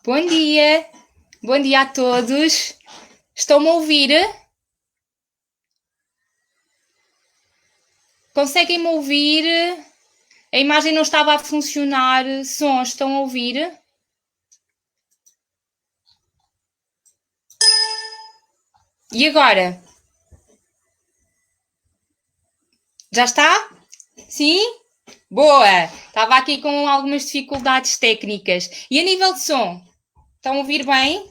Bom dia a todos. Estão-me a ouvir? Conseguem-me ouvir? A imagem não estava a funcionar. Sons, estão a ouvir? E agora? Já está? Sim? Boa! Estava aqui com algumas dificuldades técnicas. E a nível de som? Estão a ouvir bem?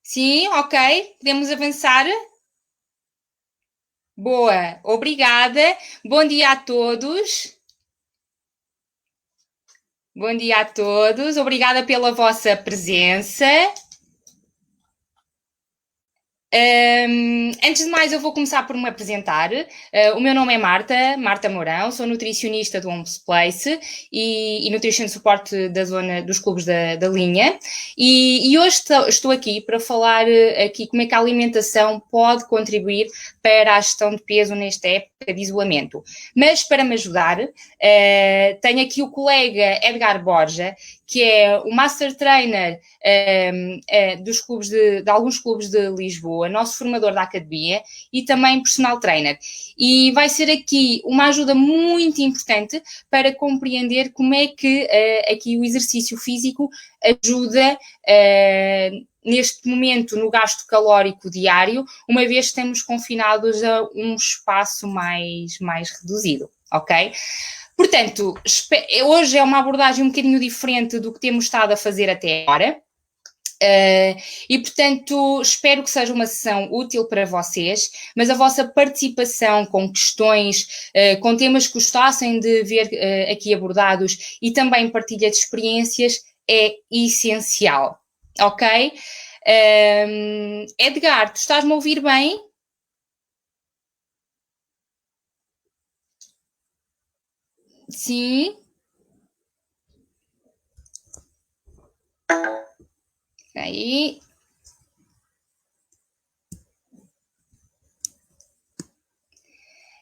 Sim, ok. Podemos avançar? Boa, obrigada. Bom dia a todos. Bom dia a todos. Obrigada pela vossa presença. Antes de mais, eu vou começar por me apresentar. O meu nome é Marta Mourão, sou nutricionista do Homes Place e Nutrition Support da zona dos clubes da linha. E hoje estou aqui para falar aqui como é que a alimentação pode contribuir para a gestão de peso nesta época de isolamento. Mas para me ajudar, tenho aqui o colega Edgar Borja, que é o Master Trainer dos clubes de alguns clubes de Lisboa, nosso formador da academia e também personal trainer. E vai ser aqui uma ajuda muito importante para compreender como é que aqui o exercício físico ajuda neste momento no gasto calórico diário, uma vez que estamos confinados a um espaço mais reduzido, ok? Portanto, hoje é uma abordagem um bocadinho diferente do que temos estado a fazer até agora. E, portanto, espero que seja uma sessão útil para vocês, mas a vossa participação com questões, com temas que gostassem de ver aqui abordados e também partilha de experiências é essencial, ok? Edgar, tu estás-me a ouvir bem? Sim. Aí.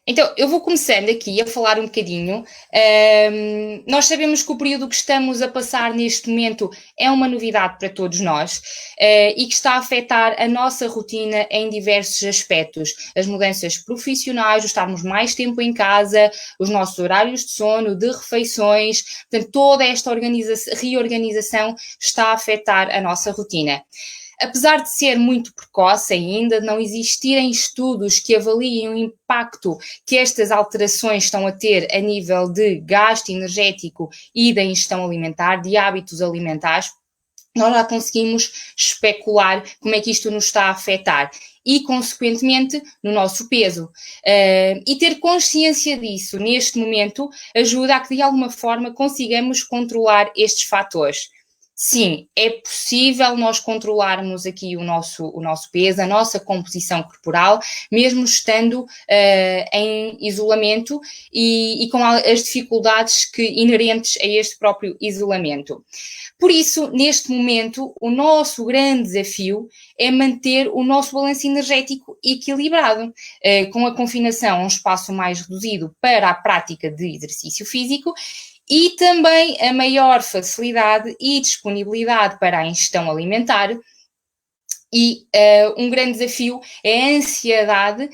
Então, eu vou começando aqui a falar um bocadinho. Nós sabemos que o período que estamos a passar neste momento é uma novidade para todos nós e que está a afetar a nossa rotina em diversos aspectos. As mudanças profissionais, o estarmos mais tempo em casa, os nossos horários de sono, de refeições, portanto, toda esta reorganização está a afetar a nossa rotina. Apesar de ser muito precoce ainda, de não existirem estudos que avaliem o impacto que estas alterações estão a ter a nível de gasto energético e da ingestão alimentar, de hábitos alimentares, nós já conseguimos especular como é que isto nos está a afetar e, consequentemente, no nosso peso. E ter consciência disso neste momento ajuda a que, de alguma forma, consigamos controlar estes fatores. Sim, é possível nós controlarmos aqui o nosso peso, a nossa composição corporal, mesmo estando em isolamento e com as dificuldades inerentes a este próprio isolamento. Por isso, neste momento, o nosso grande desafio é manter o nosso balanço energético equilibrado, com a confinação a um espaço mais reduzido para a prática de exercício físico e também a maior facilidade e disponibilidade para a ingestão alimentar. E um grande desafio é a ansiedade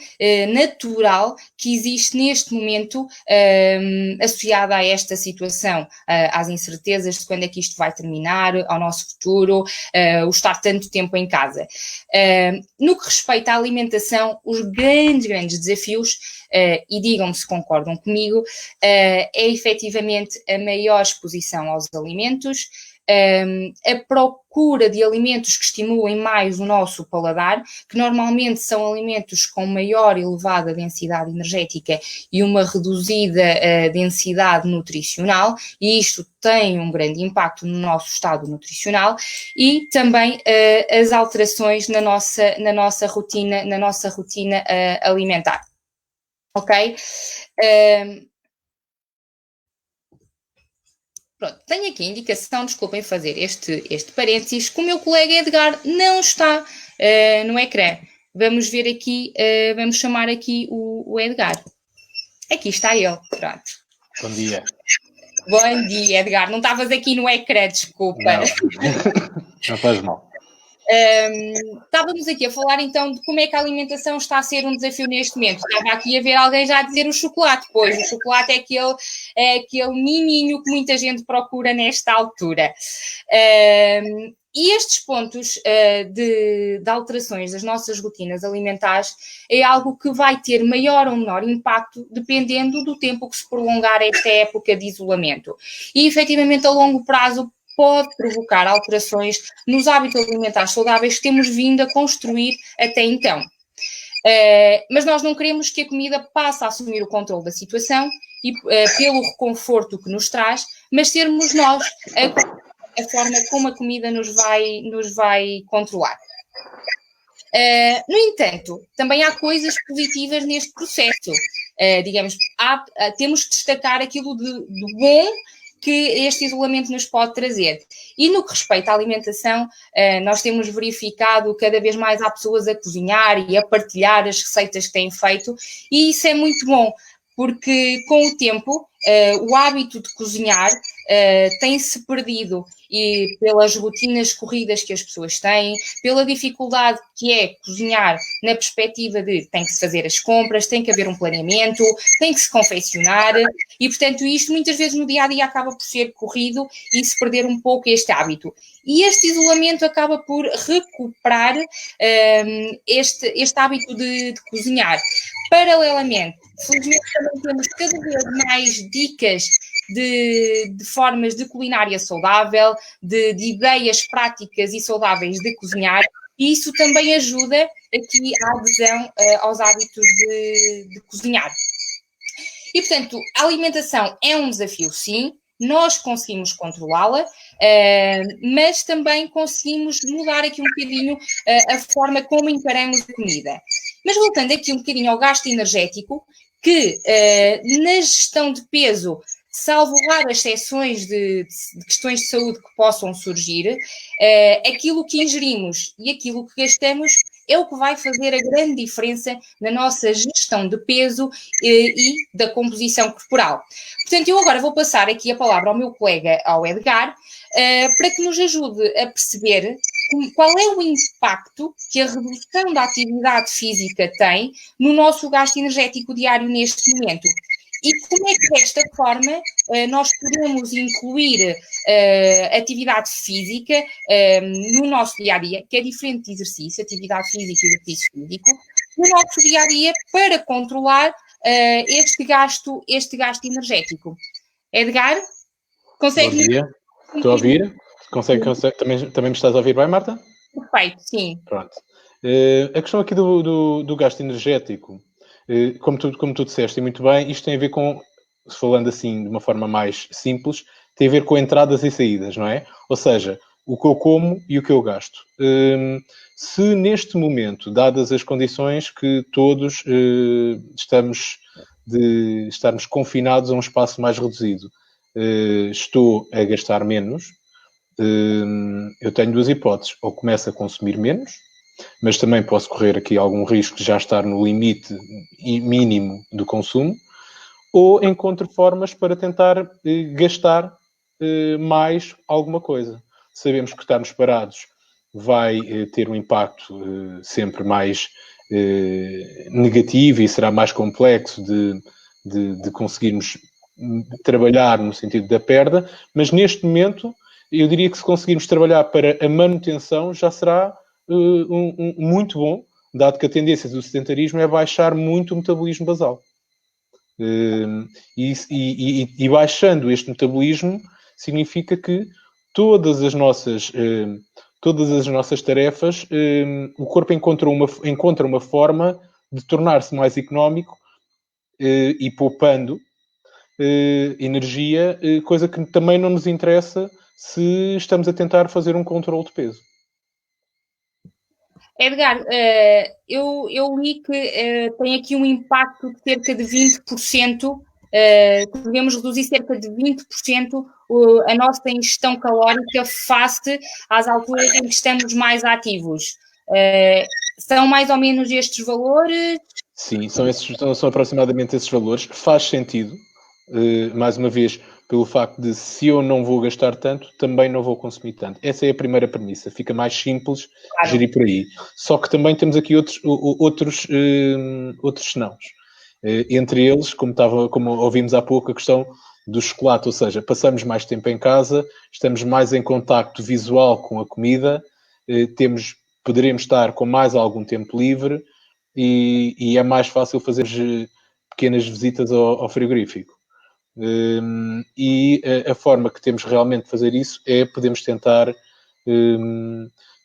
natural que existe neste momento associada a esta situação, às incertezas de quando é que isto vai terminar, ao nosso futuro, o estar tanto tempo em casa. No que respeita à alimentação, os grandes desafios, e digam-me se concordam comigo, é efetivamente a maior exposição aos alimentos, a procura de alimentos que estimulem mais o nosso paladar, que normalmente são alimentos com maior e elevada densidade energética e uma reduzida densidade nutricional, e isto tem um grande impacto no nosso estado nutricional, e também as alterações na nossa rotina alimentar. Ok? Pronto, tenho aqui a indicação, desculpem fazer este parênteses, que o meu colega Edgar não está no ecrã. Vamos ver aqui, vamos chamar aqui o Edgar. Aqui está ele, pronto. Bom dia. Bom dia, Edgar. Não estavas aqui no ecrã, desculpa. Não faz mal. Estávamos aqui a falar então de como é que a alimentação está a ser um desafio neste momento. Estava aqui a ver alguém já a dizer o chocolate, pois o chocolate é aquele miminho que muita gente procura nesta altura. E estes pontos de alterações das nossas rotinas alimentares é algo que vai ter maior ou menor impacto dependendo do tempo que se prolongar esta época de isolamento. E, efetivamente, a longo prazo pode provocar alterações nos hábitos alimentares saudáveis que temos vindo a construir até então. Mas nós não queremos que a comida passe a assumir o controle da situação e pelo reconforto que nos traz, mas sermos nós a forma como a comida nos vai controlar. No entanto, também há coisas positivas neste processo. Digamos, temos que destacar aquilo de bom que este isolamento nos pode trazer. E no que respeita à alimentação, nós temos verificado cada vez mais há pessoas a cozinhar e a partilhar as receitas que têm feito, e isso é muito bom, porque com o tempo o hábito de cozinhar tem-se perdido, e pelas rotinas corridas que as pessoas têm, pela dificuldade que é cozinhar na perspectiva de tem que se fazer as compras, tem que haver um planeamento, tem que se confeccionar, e portanto isto muitas vezes no dia-a-dia acaba por ser corrido e se perder um pouco este hábito. E este isolamento acaba por recuperar este hábito de cozinhar. Paralelamente, felizmente também temos cada vez mais dicas de formas de culinária saudável, de ideias práticas e saudáveis de cozinhar, e isso também ajuda aqui a adesão aos hábitos de cozinhar. E, portanto, a alimentação é um desafio, sim, nós conseguimos controlá-la, mas também conseguimos mudar aqui um bocadinho a forma como encaramos a comida. Mas voltando aqui um bocadinho ao gasto energético, que na gestão de peso, salvo raras exceções de questões de saúde que possam surgir, aquilo que ingerimos e aquilo que gastamos é o que vai fazer a grande diferença na nossa gestão de peso e da composição corporal. Portanto, eu agora vou passar aqui a palavra ao meu colega, ao Edgar, para que nos ajude a perceber qual é o impacto que a redução da atividade física tem no nosso gasto energético diário neste momento. E como é que desta forma nós podemos incluir atividade física no nosso dia-a-dia, que é diferente de exercício, atividade física e exercício físico, no nosso dia-a-dia para controlar este gasto energético. Edgar, consegue? Bom dia, estou a ouvir. Consegue, também me estás a ouvir bem, Marta? Perfeito, sim. Pronto. A questão aqui do gasto energético, como tu disseste e muito bem, isto tem a ver com, falando assim de uma forma mais simples, tem a ver com entradas e saídas, não é? Ou seja, o que eu como e o que eu gasto. Se neste momento, dadas as condições que todos estarmos confinados a um espaço mais reduzido, estou a gastar menos, eu tenho duas hipóteses. Ou começo a consumir menos, mas também posso correr aqui algum risco de já estar no limite mínimo do consumo, ou encontro formas para tentar gastar mais alguma coisa. Sabemos que estarmos parados vai ter um impacto sempre mais negativo e será mais complexo de conseguirmos trabalhar no sentido da perda, mas neste momento eu diria que se conseguirmos trabalhar para a manutenção já será muito bom, dado que a tendência do sedentarismo é baixar muito o metabolismo basal. E baixando este metabolismo significa que todas as nossas tarefas, o corpo encontra uma forma de tornar-se mais económico e poupando energia, coisa que também não nos interessa se estamos a tentar fazer um controle de peso. Edgar, eu li que tem aqui um impacto de cerca de 20%, que devemos reduzir cerca de 20% a nossa ingestão calórica face às alturas em que estamos mais ativos. São mais ou menos estes valores? Sim, são aproximadamente esses valores. Faz sentido, mais uma vez, pelo facto de se eu não vou gastar tanto, também não vou consumir tanto. Essa é a primeira premissa. Fica mais simples gerir por aí. Só que também temos aqui outros senãos. Entre eles, como ouvimos há pouco, a questão do chocolate, ou seja, passamos mais tempo em casa, estamos mais em contacto visual com a comida, poderemos estar com mais algum tempo livre e é mais fácil fazer pequenas visitas ao frigorífico. E a forma que temos realmente de fazer isso é podemos tentar,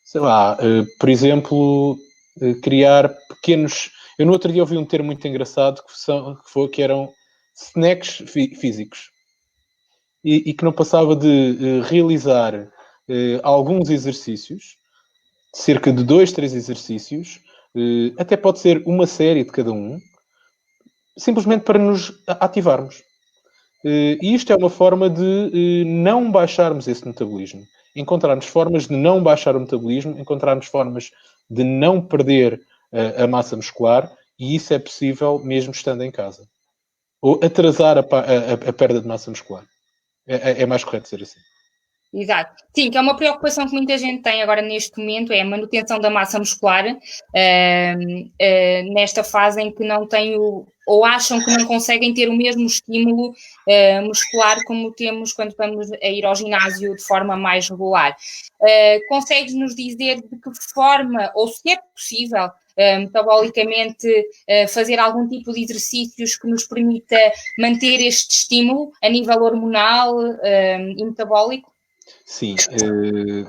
sei lá, por exemplo, criar pequenos... Eu no outro dia ouvi um termo muito engraçado que eram snacks físicos e que não passava de realizar alguns exercícios, cerca de 2, 3 exercícios, até pode ser uma série de cada um, simplesmente para nos ativarmos. E isto é uma forma de não baixarmos esse metabolismo. Encontrarmos formas de não baixar o metabolismo, encontrarmos formas de não perder a massa muscular, e isso é possível mesmo estando em casa. Ou atrasar a perda de massa muscular. É mais correto dizer assim. Exato. Sim, que é uma preocupação que muita gente tem agora neste momento, é a manutenção da massa muscular, nesta fase em que não têm ou acham que não conseguem ter o mesmo estímulo muscular como temos quando vamos a ir ao ginásio de forma mais regular. Consegues nos dizer de que forma, ou se é possível, metabolicamente, fazer algum tipo de exercícios que nos permita manter este estímulo a nível hormonal e metabólico? Sim,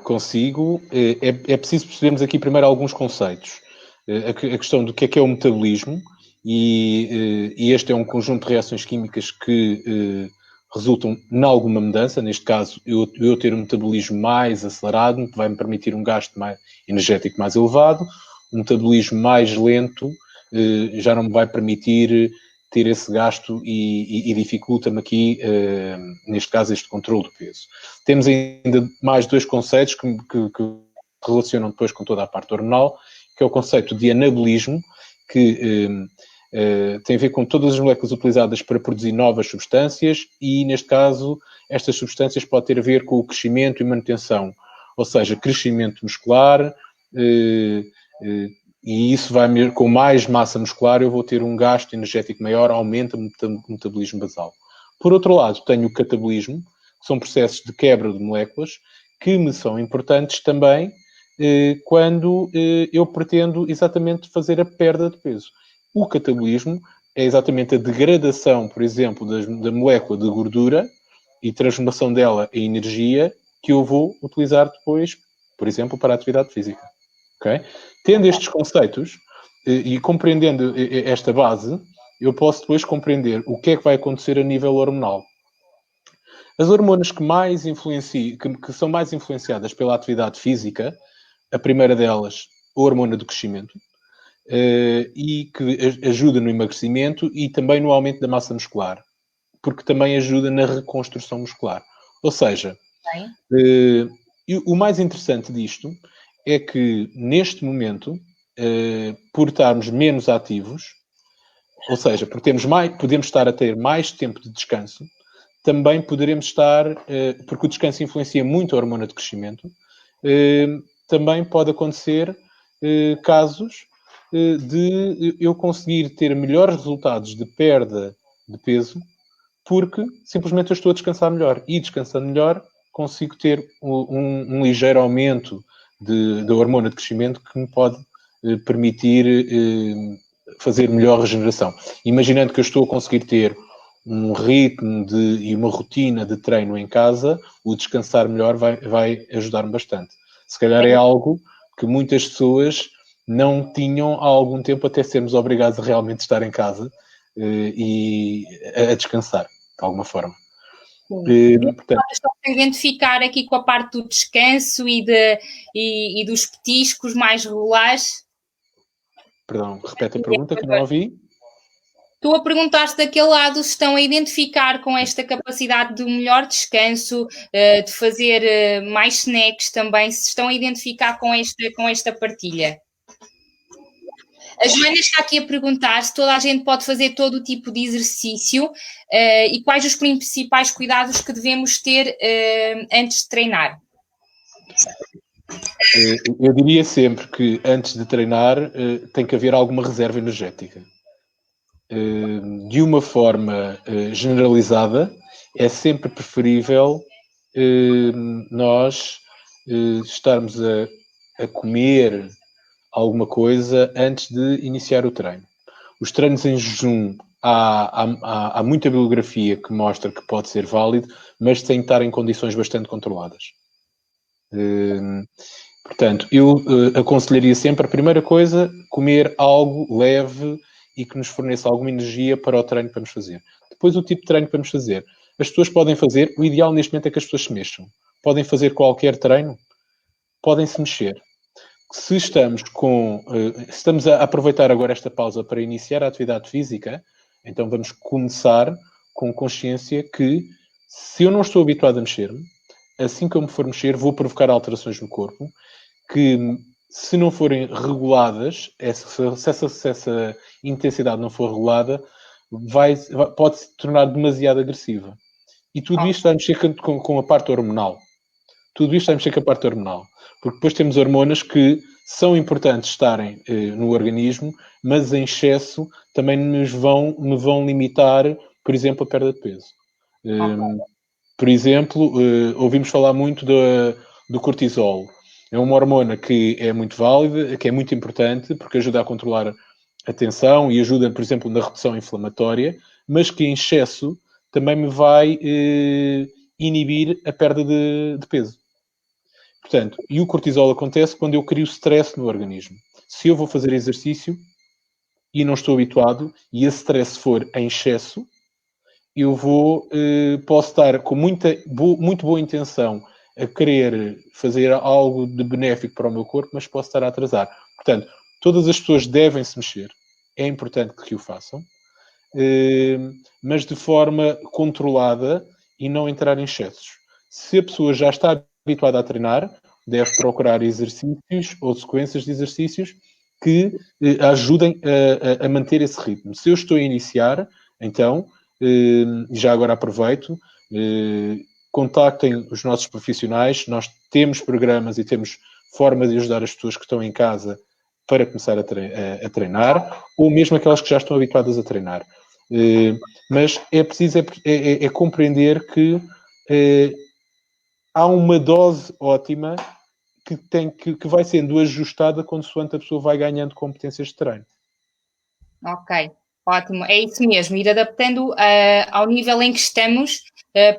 consigo. É preciso percebermos aqui primeiro alguns conceitos. A questão do que é o metabolismo, e este é um conjunto de reações químicas que resultam em alguma mudança. Neste caso, eu ter um metabolismo mais acelerado vai-me permitir um gasto energético mais elevado. Um metabolismo mais lento já não me vai permitir ter esse gasto e dificulta-me aqui, neste caso, este controle do peso. Temos ainda mais 2 conceitos que relacionam depois com toda a parte hormonal, que é o conceito de anabolismo, que tem a ver com todas as moléculas utilizadas para produzir novas substâncias e, neste caso, estas substâncias podem ter a ver com o crescimento e manutenção, ou seja, crescimento muscular, e isso vai, com mais massa muscular, eu vou ter um gasto energético maior, aumenta o metabolismo basal. Por outro lado, tenho o catabolismo, que são processos de quebra de moléculas, que me são importantes também quando eu pretendo exatamente fazer a perda de peso. O catabolismo é exatamente a degradação, por exemplo, da molécula de gordura e transformação dela em energia que eu vou utilizar depois, por exemplo, para a atividade física. Okay? Tendo estes conceitos e compreendendo esta base, eu posso depois compreender o que é que vai acontecer a nível hormonal. As hormonas que são mais influenciadas pela atividade física, a primeira delas, a hormona do crescimento, e que ajuda no emagrecimento e também no aumento da massa muscular, porque também ajuda na reconstrução muscular. Ou seja, o mais interessante disto é que, neste momento, por estarmos menos ativos, ou seja, podemos estar a ter mais tempo de descanso, também poderemos estar, porque o descanso influencia muito a hormona de crescimento, também pode acontecer casos de eu conseguir ter melhores resultados de perda de peso porque simplesmente eu estou a descansar melhor. E descansando melhor, consigo ter um ligeiro aumento da hormona de crescimento que me pode permitir fazer melhor regeneração. Imaginando que eu estou a conseguir ter um ritmo e uma rotina de treino em casa, o descansar melhor vai ajudar-me bastante. Se calhar é algo que muitas pessoas não tinham há algum tempo até sermos obrigados a realmente estar em casa e a descansar, de alguma forma. Portanto, estou a identificar aqui com a parte do descanso e dos petiscos mais regulares. Perdão, repete a pergunta que não ouvi. Tu a perguntar-te daquele lado se estão a identificar com esta capacidade de um melhor descanso, de fazer mais snacks também, se estão a identificar com esta partilha. A Joana está aqui a perguntar se toda a gente pode fazer todo o tipo de exercício e quais os principais cuidados que devemos ter antes de treinar. Eu diria sempre que antes de treinar tem que haver alguma reserva energética. De uma forma generalizada, é sempre preferível nós estarmos a comer alguma coisa antes de iniciar o treino. Os treinos em jejum, há muita bibliografia que mostra que pode ser válido, mas tem que estar em condições bastante controladas. Portanto, eu aconselharia sempre a primeira coisa, comer algo leve e que nos forneça alguma energia para o treino que vamos fazer. Depois, o tipo de treino que vamos fazer. As pessoas podem fazer, o ideal neste momento é que as pessoas se mexam. Podem fazer qualquer treino, podem se mexer. Se estamos a aproveitar agora esta pausa para iniciar a atividade física, então vamos começar com consciência que, se eu não estou habituado a mexer-me, assim que eu me for mexer, vou provocar alterações no corpo que, se não forem reguladas, se essa intensidade não for regulada, pode se tornar demasiado agressiva. E tudo isto vai mexer com a parte hormonal. Tudo isto vai mexer com a parte hormonal. Porque depois temos hormonas que são importantes estarem no organismo, mas em excesso também me vão limitar, por exemplo, a perda de peso. Por exemplo, ouvimos falar muito do cortisol. É uma hormona que é muito válida, que é muito importante, porque ajuda a controlar a tensão e ajuda, por exemplo, na redução inflamatória, mas que em excesso também me vai inibir a perda de peso. Portanto, e o cortisol acontece quando eu crio stress no organismo. Se eu vou fazer exercício e não estou habituado, e esse stress for em excesso, eu posso estar com muito boa intenção a querer fazer algo de benéfico para o meu corpo, mas posso estar a atrasar. Portanto, todas as pessoas devem se mexer. É importante que o façam, mas de forma controlada e não entrar em excessos. Se a pessoa já está habituada a treinar, deve procurar exercícios ou sequências de exercícios que ajudem a manter esse ritmo. Se eu estou a iniciar, então, já agora aproveito, contactem os nossos profissionais. Nós temos programas e temos forma de ajudar as pessoas que estão em casa para começar a treinar, ou mesmo aquelas que já estão habituadas a treinar. Mas é preciso compreender que há uma dose ótima que vai sendo ajustada consoante a pessoa vai ganhando competências de treino. Ok, ótimo. É isso mesmo, ir adaptando ao nível em que estamos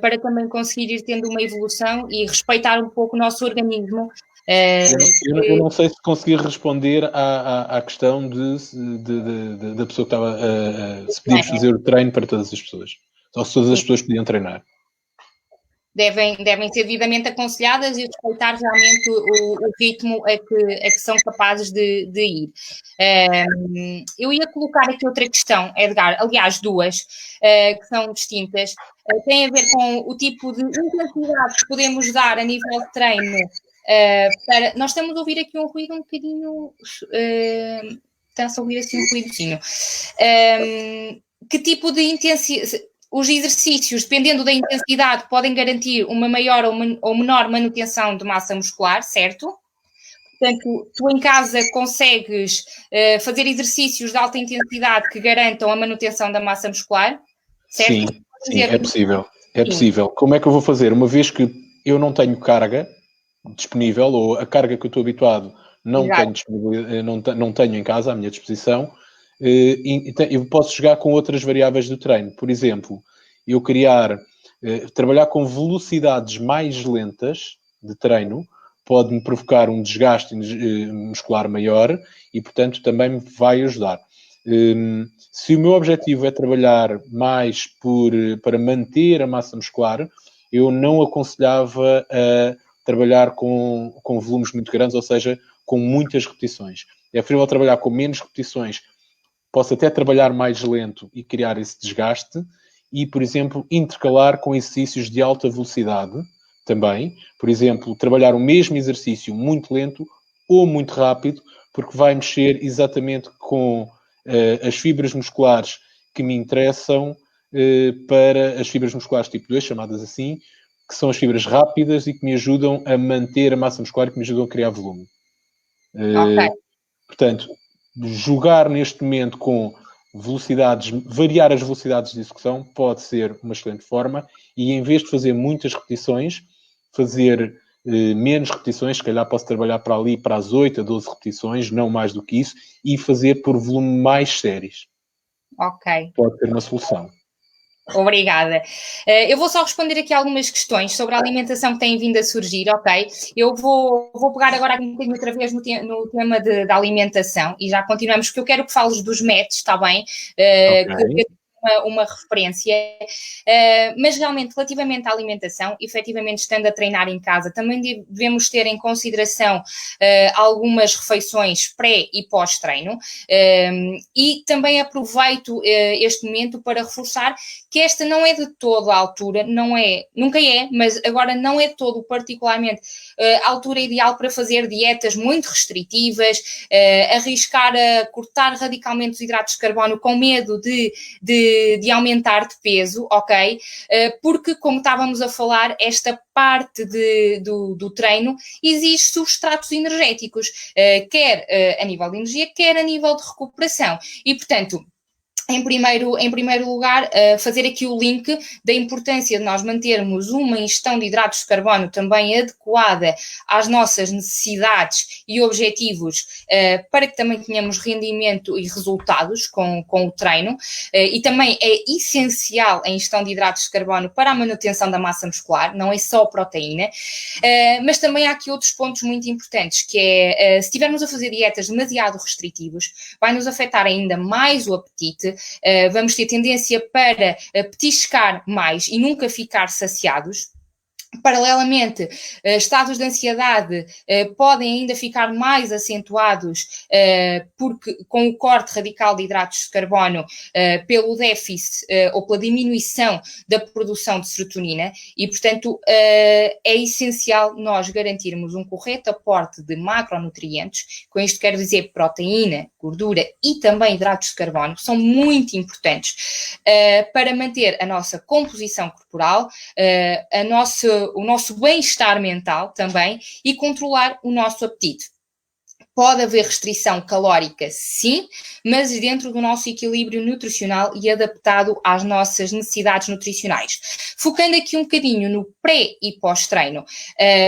para também conseguir ir tendo uma evolução e respeitar um pouco o nosso organismo. Eu não sei se consegui responder à questão da pessoa que estava se podíamos fazer o treino para todas as pessoas. Ou se todas as pessoas podiam treinar. Devem ser devidamente aconselhadas e respeitar realmente o ritmo a que são capazes de ir. Eu ia colocar aqui outra questão, Edgar, aliás, duas, que são distintas. Tem a ver com o tipo de intensidade que podemos dar a nível de treino. Nós estamos a ouvir aqui um ruído um bocadinho... Está-se a ouvir assim um ruidozinho. Que tipo de intensidade... Os exercícios, dependendo da intensidade, podem garantir uma maior ou menor manutenção de massa muscular, certo? Portanto, tu em casa consegues fazer exercícios de alta intensidade que garantam a manutenção da massa muscular, certo? Sim, é possível. É possível. Como é que eu vou fazer? Uma vez que eu não tenho carga disponível, ou a carga que eu estou habituado não tenho em casa à minha disposição, eu posso jogar com outras variáveis do treino. Por exemplo, trabalhar com velocidades mais lentas de treino pode-me provocar um desgaste muscular maior e, portanto, também me vai ajudar. Se o meu objetivo é trabalhar mais para manter a massa muscular, eu não aconselhava a trabalhar com volumes muito grandes, ou seja, com muitas repetições. É preferível trabalhar com menos repetições. Posso até trabalhar mais lento e criar esse desgaste e, por exemplo, intercalar com exercícios de alta velocidade também. Por exemplo, trabalhar o mesmo exercício muito lento ou muito rápido, porque vai mexer exatamente com as fibras musculares que me interessam para as fibras musculares tipo 2, chamadas assim, que são as fibras rápidas e que me ajudam a manter a massa muscular e que me ajudam a criar volume. Ok. Portanto, jogar neste momento com velocidades, variar as velocidades de execução pode ser uma excelente forma e em vez de fazer muitas repetições, fazer menos repetições, se calhar posso trabalhar para ali para as 8 a 12 repetições, não mais do que isso, e fazer por volume mais séries. Ok. Pode ser uma solução. Obrigada. Eu vou só responder aqui algumas questões sobre a alimentação que têm vindo a surgir, ok? Eu vou pegar agora aqui um bocadinho outra vez no tema da alimentação e já continuamos, porque eu quero que fales dos métodos, está bem? Okay. Que uma referência, mas realmente relativamente à alimentação, efetivamente estando a treinar em casa, também devemos ter em consideração algumas refeições pré e pós-treino e também aproveito este momento para reforçar que esta não é de todo a altura, nunca é, mas agora não é de todo particularmente a altura ideal para fazer dietas muito restritivas, arriscar a cortar radicalmente os hidratos de carbono com medo de aumentar de peso, ok? Porque, como estávamos a falar, esta parte do treino exige substratos energéticos, quer a nível de energia, quer a nível de recuperação. E, portanto, em primeiro lugar, fazer aqui o link da importância de nós mantermos uma ingestão de hidratos de carbono também adequada às nossas necessidades e objetivos, para que também tenhamos rendimento e resultados com o treino. E também é essencial a ingestão de hidratos de carbono para a manutenção da massa muscular, não é só proteína. Mas também há aqui outros pontos muito importantes, que é, se estivermos a fazer dietas demasiado restritivas, vai nos afetar ainda mais o apetite. Vamos ter tendência para petiscar mais e nunca ficar saciados. Paralelamente, estados de ansiedade podem ainda ficar mais acentuados porque com o corte radical de hidratos de carbono pelo déficit ou pela diminuição da produção de serotonina e, portanto, é essencial nós garantirmos um correto aporte de macronutrientes, com isto quero dizer proteína, gordura e também hidratos de carbono, que são muito importantes para manter a nossa composição corporal, o nosso bem-estar mental também e controlar o nosso apetite. Pode haver restrição calórica, sim, mas dentro do nosso equilíbrio nutricional e adaptado às nossas necessidades nutricionais. Focando aqui um bocadinho no pré e pós-treino,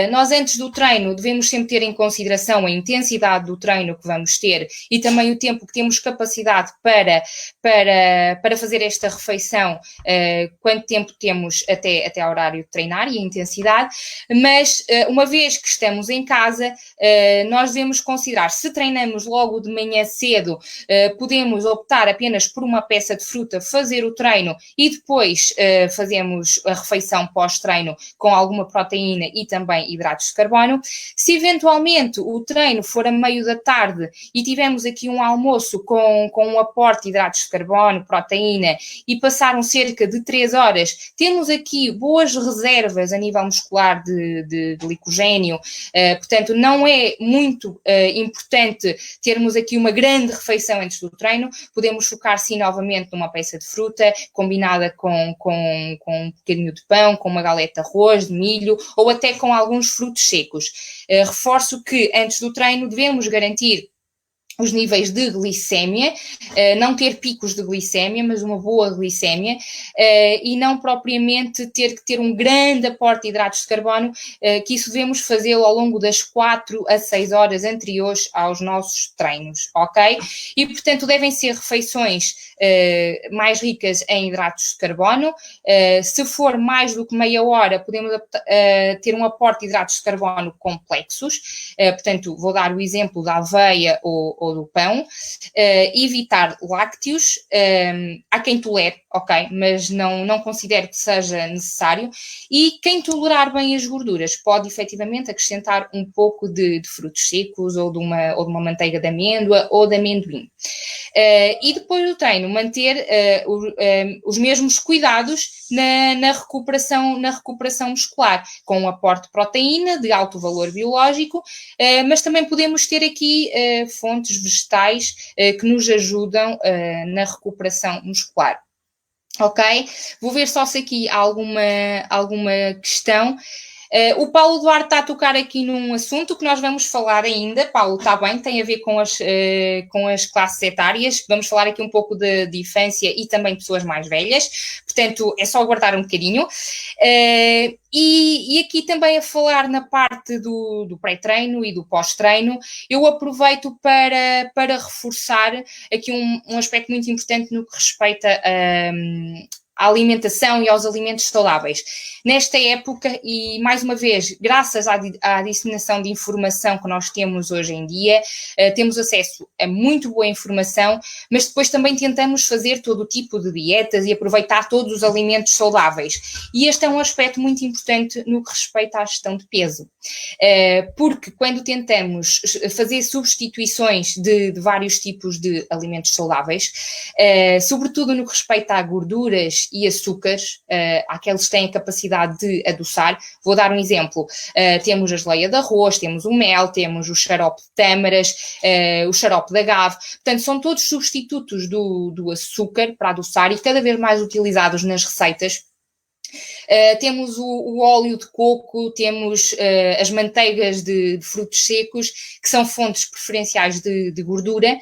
nós antes do treino devemos sempre ter em consideração a intensidade do treino que vamos ter e também o tempo que temos capacidade para fazer esta refeição, quanto tempo temos até ao horário de treinar e a intensidade, mas uma vez que estamos em casa, nós devemos considerar, se treinamos logo de manhã cedo, podemos optar apenas por uma peça de fruta, fazer o treino e depois fazemos a refeição pós-treino com alguma proteína e também hidratos de carbono. Se eventualmente o treino for a meio da tarde e tivermos aqui um almoço com um aporte de hidratos de carbono, proteína e passaram cerca de 3 horas, temos aqui boas reservas a nível muscular de glicogênio, portanto não é muito importante termos aqui uma grande refeição antes do treino, podemos focar sim novamente numa peça de fruta, combinada com um bocadinho de pão, com uma galeta de arroz, de milho, ou até com alguns frutos secos. Reforço que antes do treino devemos garantir os níveis de glicémia, não ter picos de glicémia, mas uma boa glicémia, e não propriamente ter que ter um grande aporte de hidratos de carbono, que isso devemos fazê-lo ao longo das 4 a 6 horas anteriores aos nossos treinos, ok? E, portanto, devem ser refeições mais ricas em hidratos de carbono. Se for mais do que meia hora, podemos ter um aporte de hidratos de carbono complexos, portanto, vou dar o exemplo da aveia ou ou do pão, evitar lácteos, há quem tolere, ok, mas não considero que seja necessário, e quem tolerar bem as gorduras pode efetivamente acrescentar um pouco de frutos secos ou de uma manteiga de amêndoa ou de amendoim. E depois do treino, manter os mesmos cuidados na recuperação muscular, com um aporte de proteína de alto valor biológico, mas também podemos ter aqui fontes vegetais que nos ajudam na recuperação muscular. Ok? Vou ver só se aqui há alguma questão. O Paulo Duarte está a tocar aqui num assunto que nós vamos falar ainda. Paulo, está bem, tem a ver com as classes etárias. Vamos falar aqui um pouco de infância e também de pessoas mais velhas. Portanto, é só aguardar um bocadinho. E aqui também a falar na parte do pré-treino e do pós-treino, eu aproveito para reforçar aqui um aspecto muito importante no que respeita à alimentação e aos alimentos saudáveis. Nesta época, e mais uma vez, graças à disseminação de informação que nós temos hoje em dia, temos acesso a muito boa informação, mas depois também tentamos fazer todo o tipo de dietas e aproveitar todos os alimentos saudáveis. E este é um aspecto muito importante no que respeita à gestão de peso. Porque quando tentamos fazer substituições de vários tipos de alimentos saudáveis, sobretudo no que respeita a gorduras e açúcares, aqueles que têm a capacidade de adoçar. Vou dar um exemplo. Temos a geleia de arroz, temos o mel, temos o xarope de tâmaras, o xarope de agave. Portanto, são todos substitutos do açúcar para adoçar e cada vez mais utilizados nas receitas. Temos o óleo de coco, temos as manteigas de frutos secos, que são fontes preferenciais de gordura.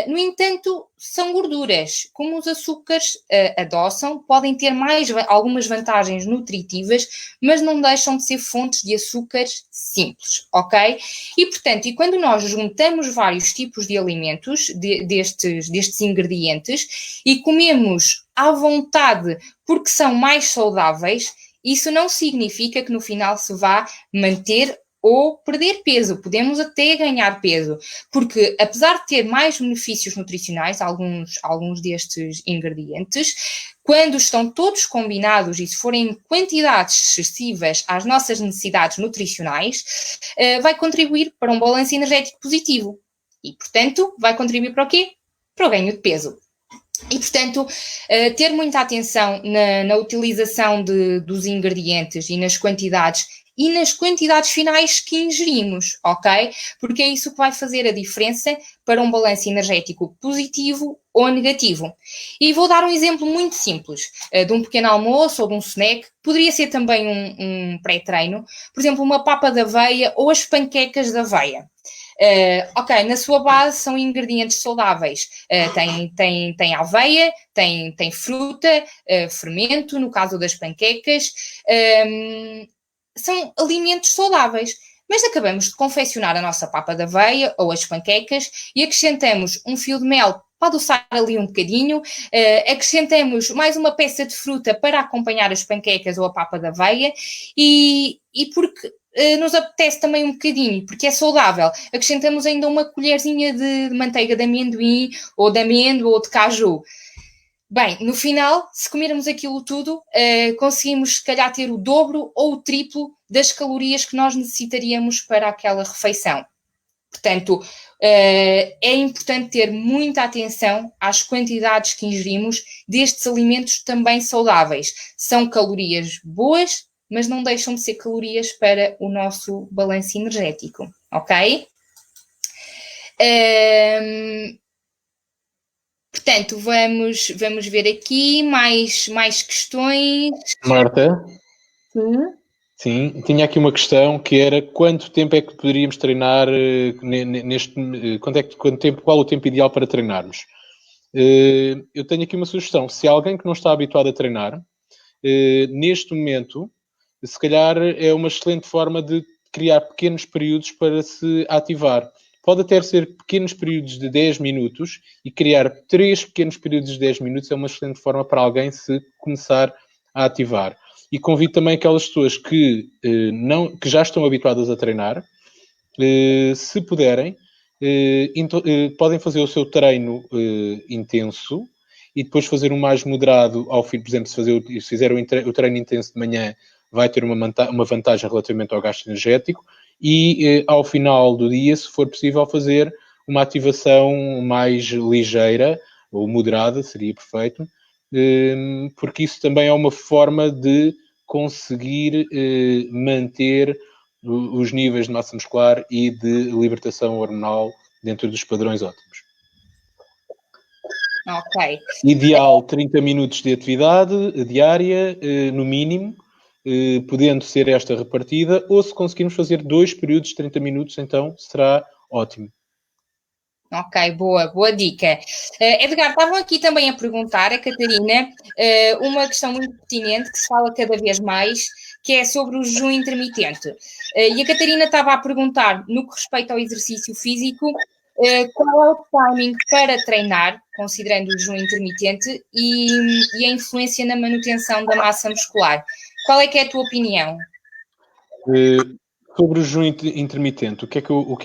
No entanto, são gorduras. Como os açúcares adoçam, podem ter algumas vantagens nutritivas, mas não deixam de ser fontes de açúcares simples, ok? E, portanto, quando nós juntamos vários tipos de alimentos, destes ingredientes, e comemos à vontade porque são mais saudáveis, isso não significa que no final se vá manter ou perder peso. Podemos até ganhar peso, porque apesar de ter mais benefícios nutricionais, alguns destes ingredientes, quando estão todos combinados e se forem quantidades excessivas às nossas necessidades nutricionais, vai contribuir para um balanço energético positivo. E, portanto, vai contribuir para o quê? Para o ganho de peso. E, portanto, ter muita atenção na utilização dos ingredientes e nas quantidades finais que ingerimos, ok? Porque é isso que vai fazer a diferença para um balanço energético positivo ou negativo. E vou dar um exemplo muito simples, de um pequeno almoço ou de um snack, poderia ser também um pré-treino, por exemplo, uma papa de aveia ou as panquecas de aveia. Ok, na sua base são ingredientes saudáveis. Tem aveia, tem fruta, fermento, no caso das panquecas. São alimentos saudáveis. Mas acabamos de confeccionar a nossa papa de aveia ou as panquecas e acrescentamos um fio de mel para adoçar ali um bocadinho, acrescentamos mais uma peça de fruta para acompanhar as panquecas ou a papa de aveia e porque nos apetece também um bocadinho, porque é saudável, acrescentamos ainda uma colherzinha de manteiga de amendoim ou de amêndoa ou de caju. Bem, no final, se comermos aquilo tudo, conseguimos, se calhar, ter o dobro ou o triplo das calorias que nós necessitaríamos para aquela refeição. Portanto, é importante ter muita atenção às quantidades que ingerimos destes alimentos também saudáveis. São calorias boas, mas não deixam de ser calorias para o nosso balanço energético, ok? Portanto, vamos ver aqui mais questões. Marta? Sim, tinha aqui uma questão que era quanto tempo é que poderíamos treinar qual o tempo ideal para treinarmos? Eu tenho aqui uma sugestão. Se há alguém que não está habituado a treinar, neste momento, se calhar é uma excelente forma de criar pequenos períodos para se ativar. Pode até ser pequenos períodos de 10 minutos e criar 3 pequenos períodos de 10 minutos é uma excelente forma para alguém se começar a ativar. E convido também aquelas pessoas que já estão habituadas a treinar, se puderem, podem fazer o seu treino intenso e depois fazer um mais moderado ao fim. Por exemplo, se fizer o treino intenso de manhã, vai ter uma vantagem relativamente ao gasto energético, e ao final do dia, se for possível, fazer uma ativação mais ligeira ou moderada, seria perfeito, porque isso também é uma forma de conseguir manter os níveis de massa muscular e de libertação hormonal dentro dos padrões ótimos. Ok. Ideal 30 minutos de atividade diária, no mínimo, podendo ser esta repartida, ou se conseguirmos fazer 2 períodos de 30 minutos, então será ótimo. Ok, boa dica. Edgar, estavam aqui também a perguntar, a Catarina, uma questão muito pertinente que se fala cada vez mais, que é sobre o jejum intermitente. E a Catarina estava a perguntar, no que respeita ao exercício físico, qual é o timing para treinar, considerando o jejum intermitente, e a influência na manutenção da massa muscular. Qual é que é a tua opinião? Sobre o jejum intermitente, o que é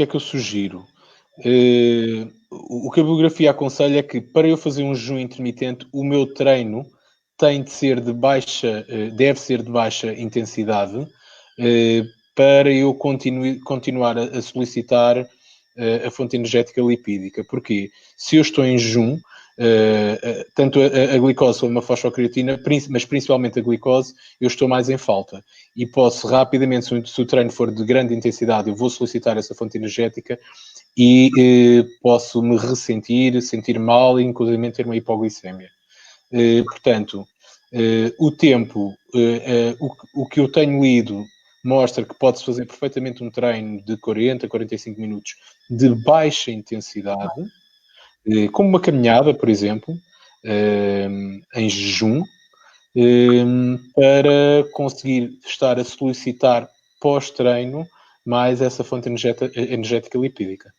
que eu sugiro? O que a bibliografia aconselha é que, para eu fazer um jejum intermitente, o meu treino tem de ser deve ser de baixa intensidade, para eu continuar a solicitar a fonte energética lipídica. Porquê? Se eu estou em jejum, tanto a glicose como a fosfocreatina, mas principalmente a glicose, eu estou mais em falta. E posso rapidamente, se o treino for de grande intensidade, eu vou solicitar essa fonte energética e posso me sentir mal e inclusive ter uma hipoglicemia. Portanto, o tempo, o que eu tenho lido mostra que pode-se fazer perfeitamente um treino de 40 a 45 minutos de baixa intensidade, como uma caminhada, por exemplo, em jejum, para conseguir estar a solicitar pós-treino mais essa fonte energética lipídica.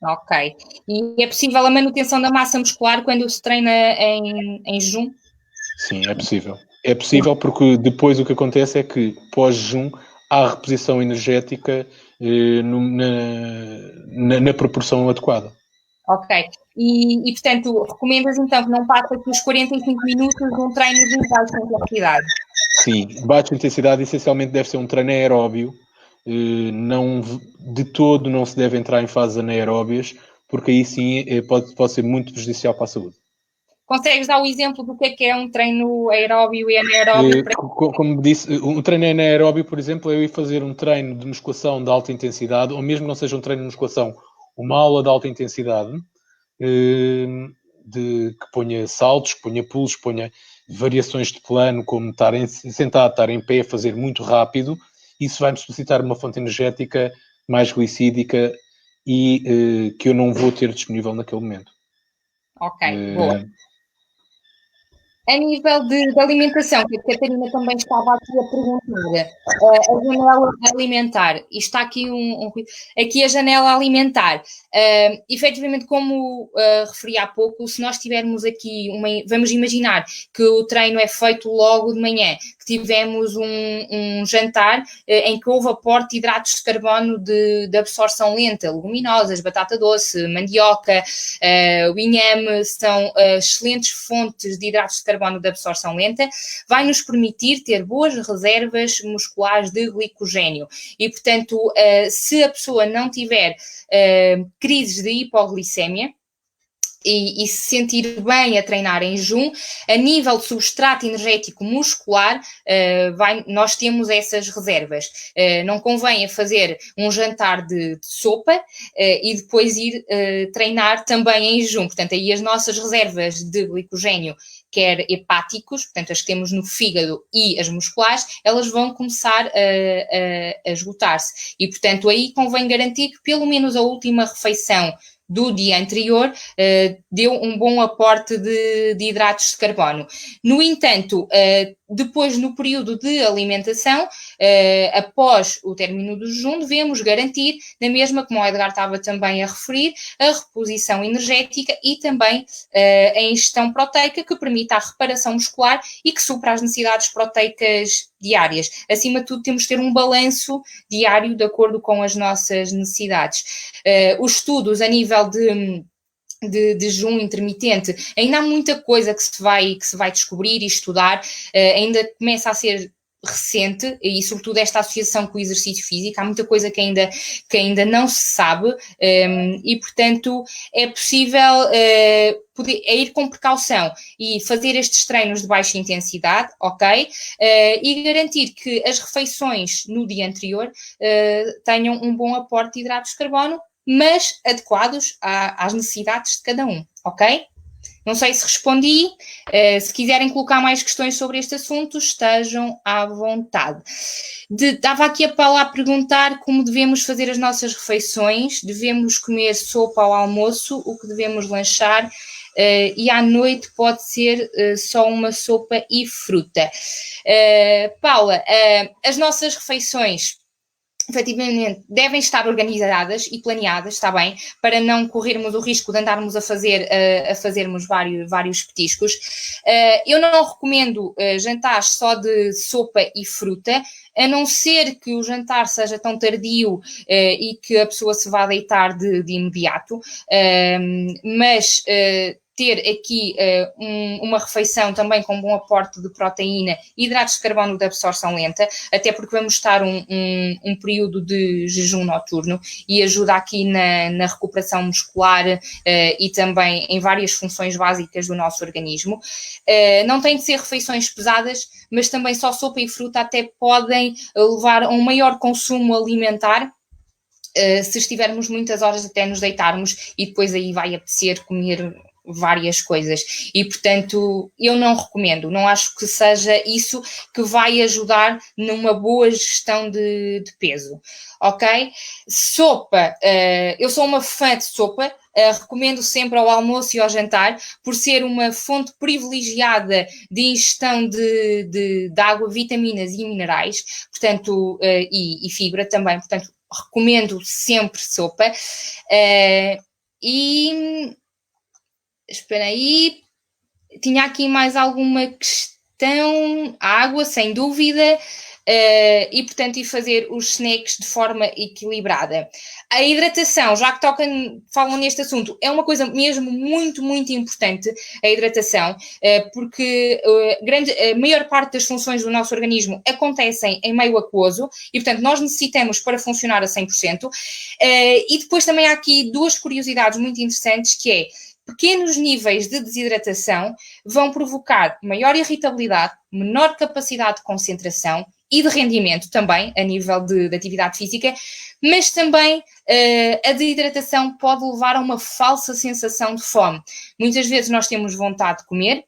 Ok. E é possível a manutenção da massa muscular quando se treina em jejum? Sim, é possível. É possível porque depois o que acontece é que pós-jejum há reposição energética na proporção adequada. Ok. E, portanto, recomendas então que não passe aqui os 45 minutos de um treino de baixa intensidade? Sim, baixa intensidade essencialmente deve ser um treino aeróbio. Não, de todo não se deve entrar em fases anaeróbias, porque aí sim pode ser muito prejudicial para a saúde. Consegues dar o exemplo do que é um treino aeróbio e anaeróbio? Como disse, um treino anaeróbio, por exemplo, é eu ir fazer um treino de musculação de alta intensidade, ou mesmo não seja um treino de musculação, uma aula de alta intensidade, que ponha saltos, que ponha pulos, que ponha variações de plano, como estar sentado, estar em pé, fazer muito rápido. Isso vai-me solicitar uma fonte energética mais glicídica e que eu não vou ter disponível naquele momento. Ok, boa. A nível de alimentação, que a Catarina também estava aqui a perguntar, a janela alimentar, e está aqui aqui a janela alimentar, efetivamente, como referi há pouco, se nós tivermos aqui vamos imaginar que o treino é feito logo de manhã, que tivemos um jantar em que houve aporte de hidratos de carbono de absorção lenta, leguminosas, batata doce, mandioca, o inhame, são excelentes fontes de hidratos de carbono de absorção lenta, vai nos permitir ter boas reservas musculares de glicogênio. E, portanto, se a pessoa não tiver crises de hipoglicemia, e se sentir bem a treinar em jejum, a nível de substrato energético muscular, nós temos essas reservas. Não convém fazer um jantar de sopa e depois ir treinar também em jejum. Portanto, aí as nossas reservas de glicogênio, quer hepáticos, portanto, as que temos no fígado e as musculares, elas vão começar a esgotar-se. E, portanto, aí convém garantir que pelo menos a última refeição do dia anterior, deu um bom aporte de hidratos de carbono. No entanto, depois, no período de alimentação, após o término do jejum, devemos garantir, na mesma, como o Edgar estava também a referir, a reposição energética e também a ingestão proteica, que permita a reparação muscular e que supra as necessidades proteicas diárias. Acima de tudo, temos de ter um balanço diário de acordo com as nossas necessidades. Os estudos a nível de jejum intermitente, ainda há muita coisa que se vai descobrir e estudar, ainda começa a ser recente, e sobretudo esta associação com o exercício físico, há muita coisa que ainda não se sabe, e portanto é possível ir com precaução e fazer estes treinos de baixa intensidade, ok? E garantir que as refeições no dia anterior tenham um bom aporte de hidratos de carbono, mas adequados às necessidades de cada um, ok? Não sei se respondi. Se quiserem colocar mais questões sobre este assunto, estejam à vontade. Estava aqui a Paula a perguntar como devemos fazer as nossas refeições. Devemos comer sopa ao almoço, o que devemos lanchar, e à noite pode ser só uma sopa e fruta. Paula, as nossas refeições efetivamente devem estar organizadas e planeadas, está bem, para não corrermos o risco de andarmos a fazermos vários petiscos. Eu não recomendo jantares só de sopa e fruta, a não ser que o jantar seja tão tardio e que a pessoa se vá deitar de imediato, mas ter aqui uma refeição também com bom aporte de proteína e hidratos de carbono de absorção lenta, até porque vamos estar um período de jejum noturno e ajuda aqui na recuperação muscular e também em várias funções básicas do nosso organismo. Não tem de ser refeições pesadas, mas também só sopa e fruta até podem levar a um maior consumo alimentar, se estivermos muitas horas até nos deitarmos, e depois aí vai apetecer comer várias coisas, e portanto eu não recomendo, não acho que seja isso que vai ajudar numa boa gestão de peso, ok? Sopa, eu sou uma fã de sopa, recomendo sempre ao almoço e ao jantar, por ser uma fonte privilegiada de ingestão de água, vitaminas e minerais, portanto, e fibra também, portanto recomendo sempre sopa. E espera aí, tinha aqui mais alguma questão. Água, sem dúvida, e portanto ir fazer os snacks de forma equilibrada. A hidratação, já que falam neste assunto, é uma coisa mesmo muito, muito importante, a hidratação, porque a maior parte das funções do nosso organismo acontecem em meio aquoso e, portanto, nós necessitamos para funcionar a 100%. E depois também há aqui duas curiosidades muito interessantes, que é: pequenos níveis de desidratação vão provocar maior irritabilidade, menor capacidade de concentração e de rendimento também, a nível de atividade física, mas também a desidratação pode levar a uma falsa sensação de fome. Muitas vezes nós temos vontade de comer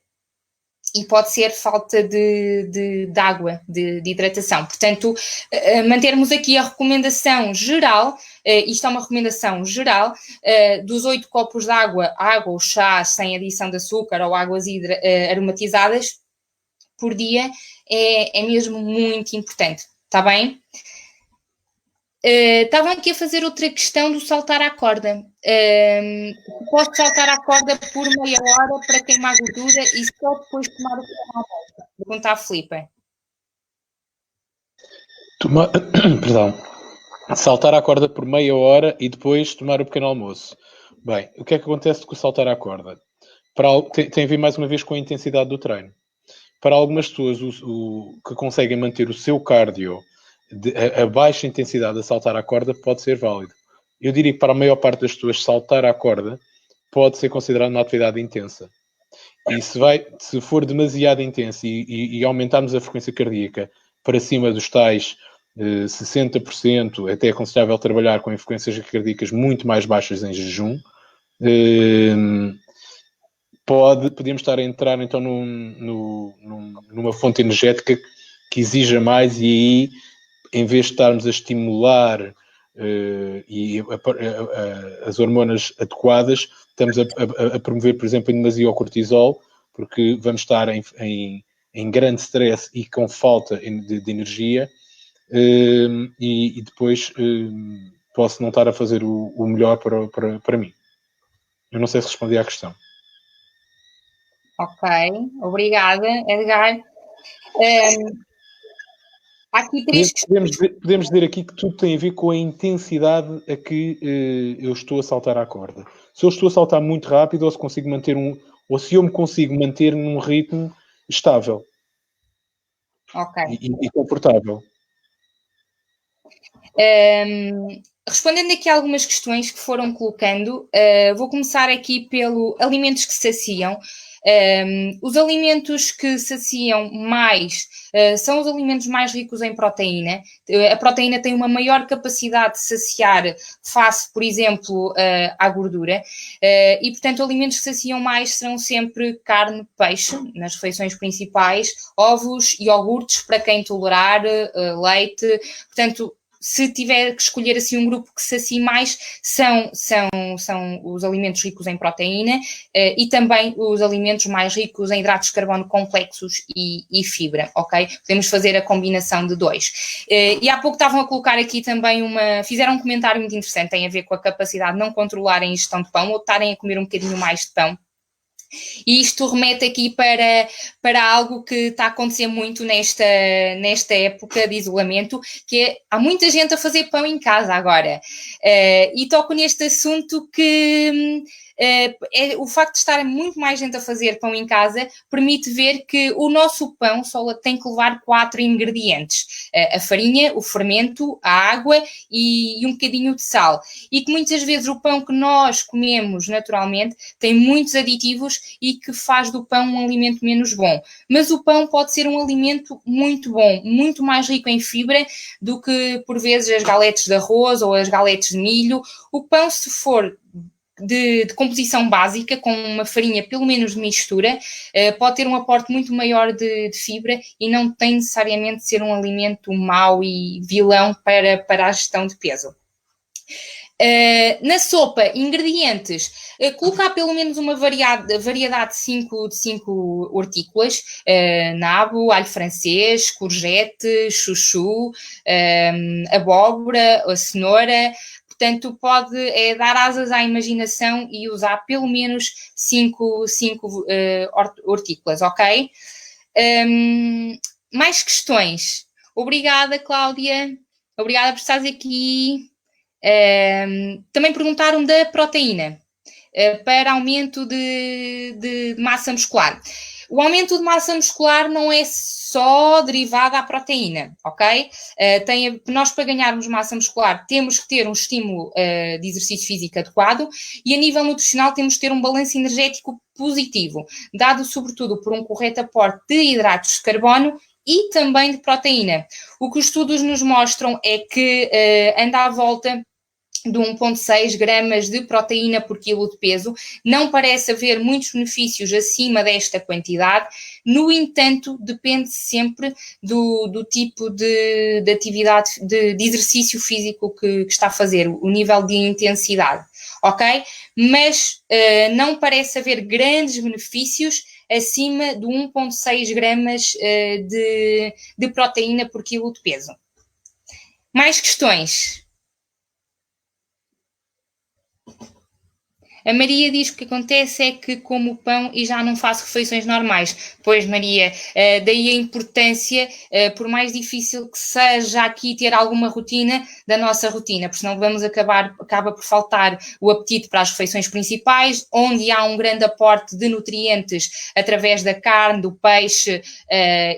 e pode ser falta de água, de hidratação. Portanto, mantermos aqui a recomendação geral, isto é uma recomendação geral, dos 8 copos de água ou chá sem adição de açúcar ou águas aromatizadas por dia, é mesmo muito importante, está bem? Estavam aqui a fazer outra questão do saltar à corda. Posso saltar à corda por meia hora para queimar gordura e só depois tomar o pequeno almoço? Pergunta a Filipe. Perdão. Saltar à corda por meia hora e depois tomar o pequeno almoço. Bem, o que é que acontece com o saltar à corda? Tem a ver mais uma vez com a intensidade do treino. Para algumas pessoas que conseguem manter o seu cardio a baixa intensidade a saltar à corda pode ser válido. Eu diria que para a maior parte das pessoas saltar à corda pode ser considerado uma atividade intensa. E se for demasiado intenso e aumentarmos a frequência cardíaca para cima dos tais 60%, até é aconselhável trabalhar com frequências cardíacas muito mais baixas em jejum, podemos estar a entrar então numa fonte energética que exija mais, e aí, em vez de estarmos a estimular as hormonas adequadas, estamos a promover, por exemplo, em demasia o cortisol, porque vamos estar em em grande stress e com falta de energia, e depois posso não estar a fazer o melhor para mim. Eu não sei se respondi à questão. Ok, obrigada, Edgar. Há aqui três questões. Podemos dizer aqui que tudo tem a ver com a intensidade a que eu estou a saltar à corda. Se eu estou a saltar muito rápido, ou se consigo manter ou se eu me consigo manter num ritmo estável, Ok. e confortável. Respondendo aqui a algumas questões que foram colocando, vou começar aqui pelo alimentos que saciam. Os alimentos que saciam mais são os alimentos mais ricos em proteína. A proteína tem uma maior capacidade de saciar face, por exemplo, à gordura. E, portanto, alimentos que saciam mais serão sempre carne, peixe, nas refeições principais, ovos, iogurtes, para quem tolerar, leite. Portanto, se tiver que escolher assim um grupo que sacie mais, são os alimentos ricos em proteína e também os alimentos mais ricos em hidratos de carbono complexos e fibra, ok? Podemos fazer a combinação de dois. E há pouco estavam a colocar aqui também fizeram um comentário muito interessante, tem a ver com a capacidade de não controlarem a ingestão de pão ou de estarem a comer um bocadinho mais de pão. E isto remete aqui para algo que está a acontecer muito nesta época de isolamento, que é, há muita gente a fazer pão em casa agora. E toco neste assunto que o facto de estar muito mais gente a fazer pão em casa permite ver que o nosso pão só tem que levar 4 ingredientes. A farinha, o fermento, a água e um bocadinho de sal. E que muitas vezes o pão que nós comemos naturalmente tem muitos aditivos e que faz do pão um alimento menos bom. Mas o pão pode ser um alimento muito bom, muito mais rico em fibra do que, por vezes, as galetes de arroz ou as galetes de milho. O pão, se for de composição básica, com uma farinha pelo menos de mistura, pode ter um aporte muito maior de fibra e não tem necessariamente de ser um alimento mau e vilão para a gestão de peso. Na sopa, ingredientes, colocar pelo menos uma variedade de 5 hortícolas, nabo, alho francês, courgette, chuchu, abóbora, a cenoura. Portanto, pode dar asas à imaginação e usar pelo menos 5 hortícolas, ok? Mais questões? Obrigada, Cláudia. Obrigada por estares aqui. Também perguntaram da proteína para aumento de massa muscular. O aumento de massa muscular não é só derivado à proteína, ok? Nós, para ganharmos massa muscular, temos que ter um estímulo de exercício físico adequado e, a nível nutricional, temos que ter um balanço energético positivo, dado sobretudo por um correto aporte de hidratos de carbono e também de proteína. O que os estudos nos mostram é que anda à volta de 1,6 gramas de proteína por quilo de peso. Não parece haver muitos benefícios acima desta quantidade. No entanto, depende sempre do tipo de atividade, de exercício físico que está a fazer, o nível de intensidade, ok? Mas não parece haver grandes benefícios acima de 1,6 gramas de proteína por quilo de peso. Mais questões? A Maria diz que o que acontece é que como pão e já não faço refeições normais. Pois, Maria, daí a importância, por mais difícil que seja aqui ter alguma rotina, da nossa rotina, porque senão acaba por faltar o apetite para as refeições principais, onde há um grande aporte de nutrientes através da carne, do peixe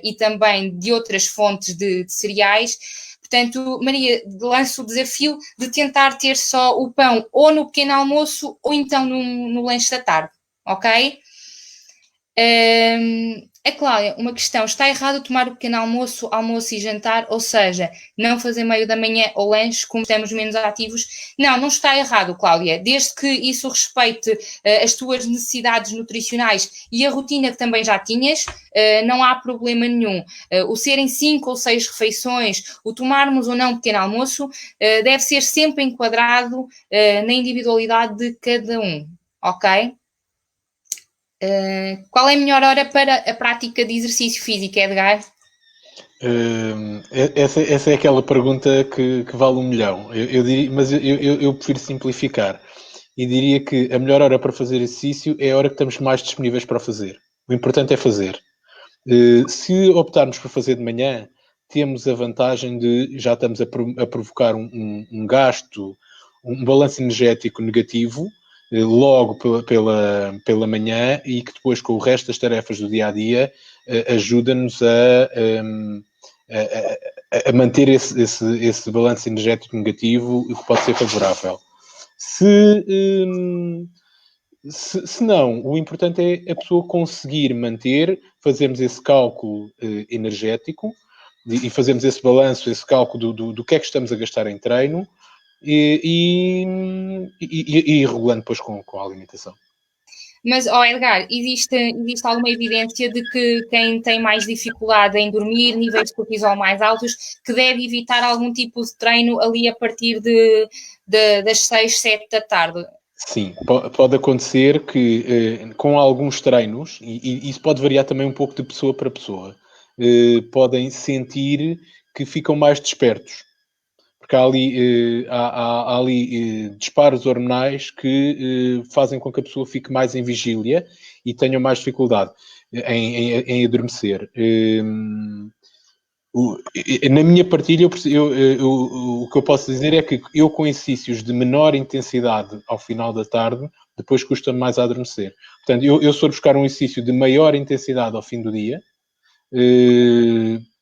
e também de outras fontes de cereais. Portanto, Maria, lanço o desafio de tentar ter só o pão ou no pequeno almoço ou então no lanche da tarde, ok? A Cláudia, uma questão, está errado tomar o pequeno almoço e jantar, ou seja, não fazer meio da manhã ou lanche, como estamos menos ativos? Não está errado, Cláudia, desde que isso respeite as tuas necessidades nutricionais e a rotina que também já tinhas, não há problema nenhum. O serem 5 ou 6 refeições, o tomarmos ou não um pequeno almoço, deve ser sempre enquadrado na individualidade de cada um, ok? Qual é a melhor hora para a prática de exercício físico, Edgar? Essa é aquela pergunta que vale 1 milhão. Mas eu prefiro simplificar e diria que a melhor hora para fazer exercício é a hora que estamos mais disponíveis para fazer. O importante é fazer. Se optarmos por fazer de manhã, temos a vantagem de já estamos a provocar um gasto, um balanço energético negativo, logo pela manhã, e que depois, com o resto das tarefas do dia a dia, ajuda-nos a manter esse balanço energético negativo, o que pode ser favorável. Se não, o importante é a pessoa conseguir manter, fazermos esse cálculo energético e fazermos esse balanço, esse cálculo do que é que estamos a gastar em treino e regulando depois com a alimentação. Mas, Edgar, existe alguma evidência de que quem tem mais dificuldade em dormir, níveis de cortisol mais altos, que deve evitar algum tipo de treino ali a partir das 6, 7 da tarde? Sim, pode acontecer que com alguns treinos, e isso pode variar também um pouco de pessoa para pessoa, podem sentir que ficam mais despertos. Porque há ali disparos hormonais que fazem com que a pessoa fique mais em vigília e tenha mais dificuldade em adormecer. Na minha partilha, o que eu posso dizer é que eu, com exercícios de menor intensidade ao final da tarde, depois custa-me mais a adormecer. Portanto, eu sou buscar um exercício de maior intensidade ao fim do dia,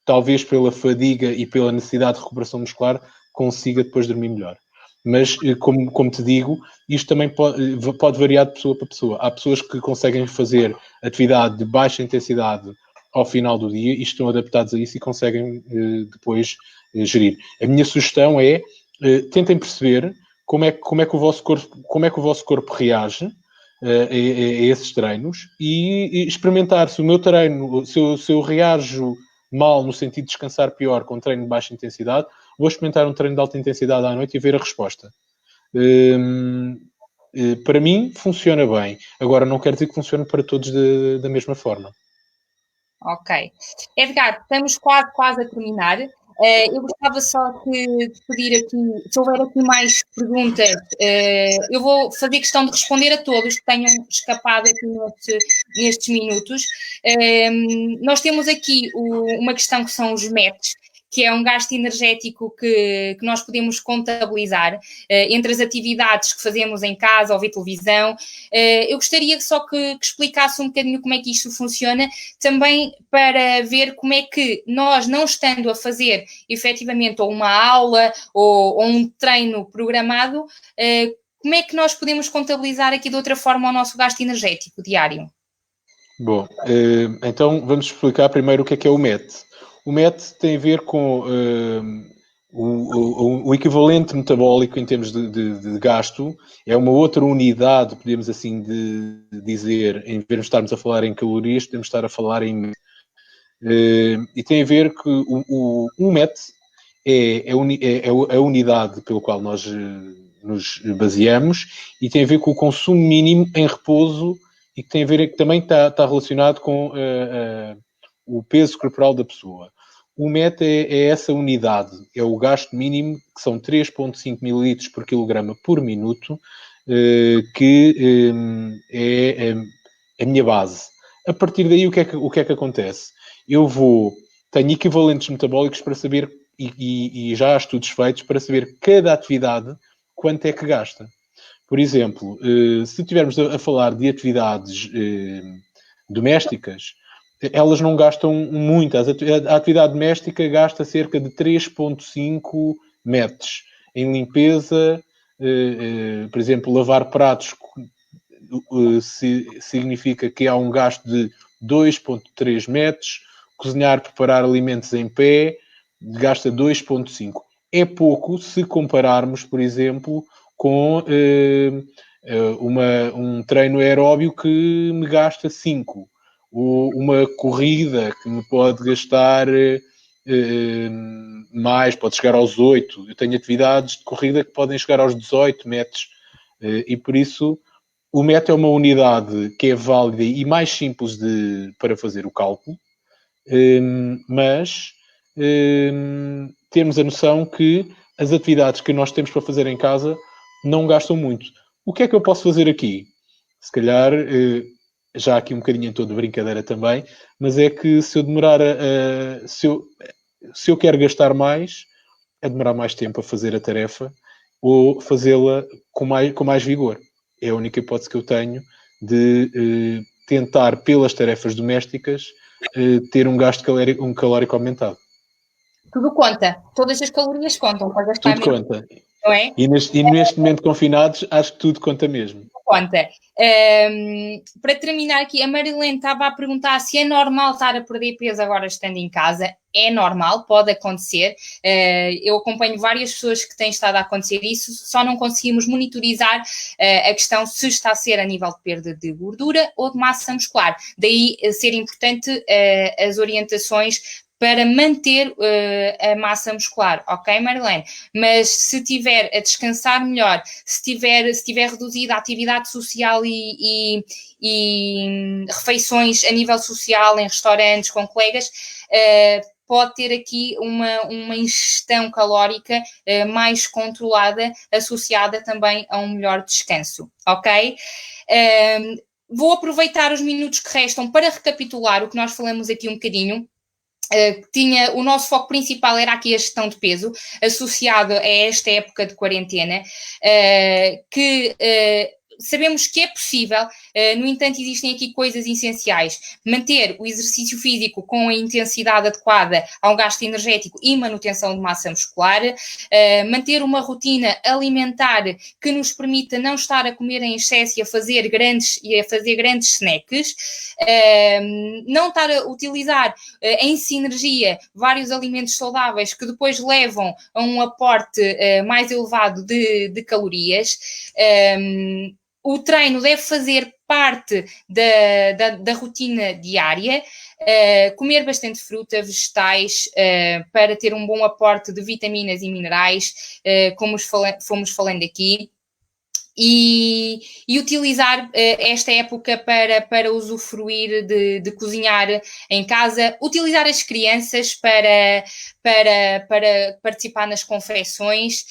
talvez pela fadiga e pela necessidade de recuperação muscular, consiga depois dormir melhor. Mas, como te digo, isto também pode variar de pessoa para pessoa. Há pessoas que conseguem fazer atividade de baixa intensidade ao final do dia e estão adaptados a isso e conseguem depois gerir. A minha sugestão é tentem perceber como é que o vosso corpo reage a esses treinos e experimentar se o meu treino, se eu reajo mal no sentido de descansar pior com um treino de baixa intensidade, vou experimentar um treino de alta intensidade à noite e ver a resposta. Para mim, funciona bem. Agora, não quer dizer que funcione para todos da mesma forma. Ok. Edgar, estamos quase a terminar. Eu gostava só de pedir aqui, se houver aqui mais perguntas, eu vou fazer questão de responder a todos que tenham escapado aqui nestes minutos. Nós temos aqui uma questão que são os METs, que é um gasto energético que nós podemos contabilizar entre as atividades que fazemos em casa, ou ver televisão. Eu gostaria só que explicasse um bocadinho como é que isto funciona, também para ver como é que nós, não estando a fazer efetivamente ou uma aula ou um treino programado, como é que nós podemos contabilizar aqui de outra forma o nosso gasto energético diário? Bom, então vamos explicar primeiro o que é o MET. O MET tem a ver com o equivalente metabólico em termos de gasto, é uma outra unidade, podemos assim dizer, em vez de estarmos a falar em calorias, podemos estar a falar em MET. E tem a ver que o MET é a unidade pelo qual nós nos baseamos e tem a ver com o consumo mínimo em repouso e que tem a ver que também está relacionado com o peso corporal da pessoa. O MET é essa unidade, é o gasto mínimo, que são 3,5 ml por quilograma por minuto, que é a minha base. A partir daí, o que é que acontece? Tenho equivalentes metabólicos para saber, e já há estudos feitos para saber cada atividade quanto é que gasta. Por exemplo, se estivermos a falar de atividades domésticas, elas não gastam muito. A atividade doméstica gasta cerca de 3,5 metros. Em limpeza, por exemplo, lavar pratos significa que há um gasto de 2,3 metros. Cozinhar, preparar alimentos em pé, gasta 2,5. É pouco se compararmos, por exemplo, com um treino aeróbio que me gasta 5. Ou uma corrida que me pode gastar mais, pode chegar aos 8. Eu tenho atividades de corrida que podem chegar aos 18 metros. E por isso O metro é uma unidade que é válida e mais simples para fazer o cálculo, mas temos a noção que as atividades que nós temos para fazer em casa não gastam muito. O que é que eu posso fazer aqui? Se calhar, já aqui um bocadinho em tom de brincadeira também, mas é que se eu demorar se eu quero gastar mais, é demorar mais tempo a fazer a tarefa ou fazê-la com mais vigor. É a única hipótese que eu tenho de tentar, pelas tarefas domésticas, ter um gasto calórico aumentado. Tudo conta, todas as calorias contam para gastar Tudo menos, conta. não é? E neste momento confinados, acho que tudo conta mesmo. Conta. Para terminar aqui, a Marilene estava a perguntar se é normal estar a perder peso agora estando em casa. É normal, pode acontecer. Eu acompanho várias pessoas que têm estado a acontecer isso, só não conseguimos monitorizar a questão se está a ser a nível de perda de gordura ou de massa muscular. Daí ser importante as orientações para manter a massa muscular, ok, Marilene? Mas se estiver a descansar melhor, se tiver reduzido a atividade social e refeições a nível social, em restaurantes, com colegas, pode ter aqui uma ingestão calórica mais controlada, associada também a um melhor descanso, ok? Vou aproveitar os minutos que restam para recapitular o que nós falamos aqui um bocadinho. O nosso foco principal era aqui a gestão de peso, associado a esta época de quarentena, que sabemos que é possível, no entanto existem aqui coisas essenciais: manter o exercício físico com a intensidade adequada ao gasto energético e manutenção de massa muscular, manter uma rotina alimentar que nos permita não estar a comer em excesso e a fazer grandes snacks, não estar a utilizar em sinergia vários alimentos saudáveis que depois levam a um aporte mais elevado de calorias. O treino deve fazer parte da rotina diária, comer bastante fruta, vegetais, para ter um bom aporte de vitaminas e minerais, como fomos falando aqui. E utilizar esta época para usufruir de cozinhar em casa, utilizar as crianças para participar nas confecções.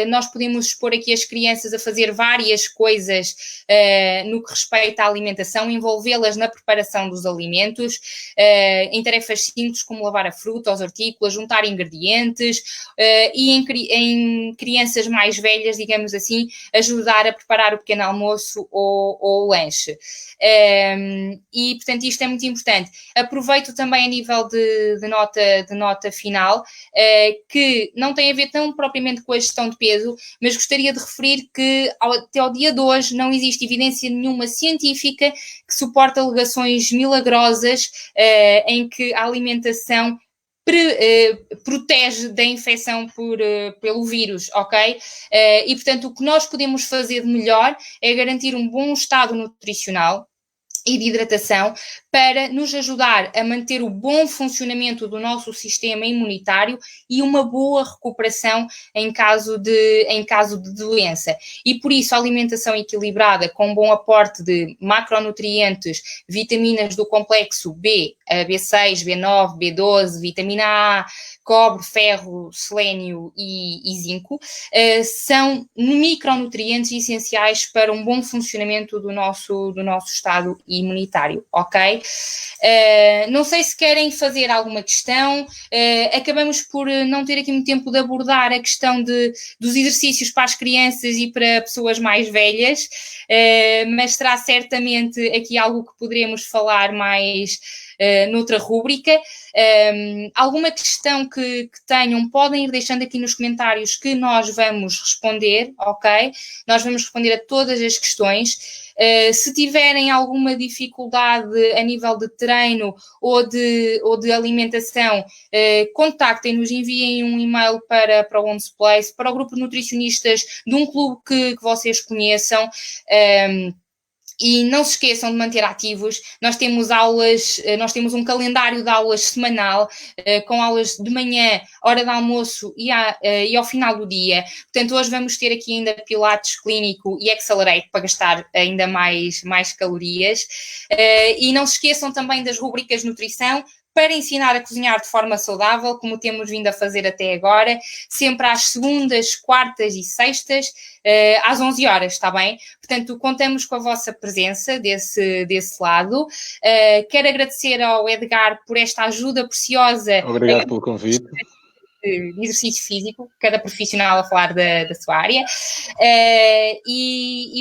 Nós podemos expor aqui as crianças a fazer várias coisas no que respeita à alimentação, envolvê-las na preparação dos alimentos, em tarefas simples como lavar a fruta, os hortícolas, juntar ingredientes, e em crianças mais velhas, digamos assim, ajudar a preparar o pequeno almoço ou o lanche. E, portanto, isto é muito importante. Aproveito também a nível de nota final, que não tem a ver tão propriamente com a gestão de peso, mas gostaria de referir que até ao dia de hoje não existe evidência nenhuma científica que suporte alegações milagrosas em que a alimentação protege da infecção pelo vírus, ok? E, portanto, o que nós podemos fazer de melhor é garantir um bom estado nutricional e de hidratação para nos ajudar a manter o bom funcionamento do nosso sistema imunitário e uma boa recuperação em caso de doença. E por isso a alimentação equilibrada com um bom aporte de macronutrientes, vitaminas do complexo B, B6, B9, B12, vitamina A, cobre, ferro, selênio e zinco, são micronutrientes essenciais para um bom funcionamento do nosso estado imunitário, ok? Não sei se querem fazer alguma questão. Acabamos por não ter aqui muito tempo de abordar a questão dos exercícios para as crianças e para pessoas mais velhas, mas será certamente aqui algo que poderemos falar mais noutra rúbrica. Alguma questão que tenham, podem ir deixando aqui nos comentários que nós vamos responder, ok? Nós vamos responder a todas as questões. Se tiverem alguma dificuldade a nível de treino ou de alimentação, contactem-nos, enviem um e-mail para o Once Place, para o grupo de nutricionistas de um clube que vocês conheçam. E não se esqueçam de manter ativos. Nós temos aulas, nós temos um calendário de aulas semanal, com aulas de manhã, hora de almoço e ao final do dia. Portanto, hoje vamos ter aqui ainda Pilates clínico e Accelerate para gastar ainda mais calorias. E não se esqueçam também das rubricas de nutrição, para ensinar a cozinhar de forma saudável, como temos vindo a fazer até agora, sempre às segundas, quartas e sextas, às 11 horas, está bem? Portanto, contamos com a vossa presença desse lado. Quero agradecer ao Edgar por esta ajuda preciosa. Obrigado pelo convite. De exercício físico, cada profissional a falar da sua área.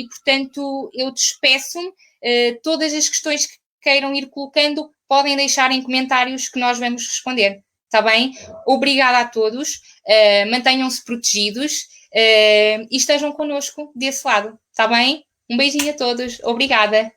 Portanto, eu despeço-me. Todas as questões que queiram ir colocando, podem deixar em comentários que nós vamos responder, está bem? Obrigada a todos, mantenham-se protegidos e estejam connosco desse lado, está bem? Um beijinho a todos, obrigada.